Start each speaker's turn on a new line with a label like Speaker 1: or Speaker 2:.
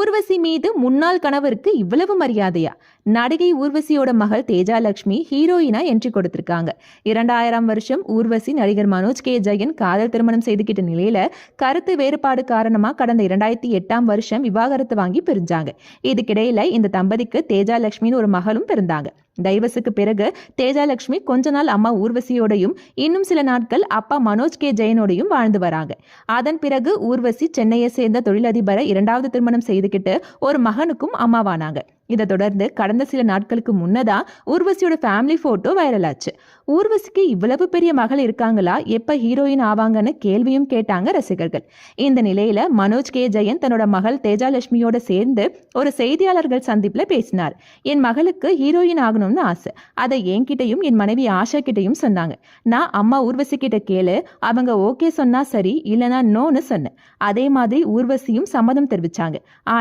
Speaker 1: ஊர்வசி மீது முன்னாள் கணவருக்கு இவ்வளவு மரியாதையா? நடிகை ஊர்வசியோட மகள் தேஜாலட்சுமி ஹீரோயினா என்ட்ரி கொடுத்திருக்காங்க. 2000 வருஷம் ஊர்வசி நடிகர் மனோஜ் கே ஜெயன் காதல் திருமணம் செய்துகிட்ட நிலையில கருத்து வேறுபாடு காரணமா கடந்த 2008 வருஷம் விவாகரத்து வாங்கி பிரிஞ்சாங்க. இதுக்கிடையில இந்த தம்பதிக்கு தேஜாலட்சுமின்னு ஒரு மகளும் பிறந்தாங்க. டைவர்ஸுக்கு பிறகு தேஜாலட்சுமி கொஞ்ச நாள் அம்மா ஊர்வசியோடையும் இன்னும் சில நாட்கள் அப்பா மனோஜ் கே ஜெயனோடையும் வாழ்ந்து வராங்க. அதன் பிறகு ஊர்வசி சென்னையை சேர்ந்த தொழிலதிபரை 2வது திருமணம் செய்துகிட்டு ஒரு மகனுக்கும் அம்மாவானாங்க. இதை தொடர்ந்து கடந்த சில நாட்களுக்கு முன்னதா ஊர்வசியோட ஃபேமிலி போட்டோ வைரல் ஆச்சு. ஊர்வசிக்கு இவ்வளவு பெரிய மகள் இருக்காங்களா, எப்ப ஹீரோயின் ஆவாங்கன்னு கேள்வியும் கேட்டாங்க ரசிகர்கள். இந்த நிலையில மனோஜ் கே ஜெயன் தன்னோட மகள் தேஜாலட்சுமியோட சேர்ந்து ஒரு செய்தியாளர்கள் சந்திப்புல பேசினார். என் மகளுக்கு ஹீரோயின் ஆகணும்னு ஆசை, அதை என்கிட்டையும் என் மனைவி ஆஷா கிட்டையும் சொன்னாங்க. நான் அம்மா ஊர்வசி கிட்ட கேளு, அவங்க ஓகே சொன்னா சரி, இல்லைன்னா நோன்னு சொன்னேன். அதே மாதிரி ஊர்வசியும் சம்மதம் தெரிவிச்சாங்க.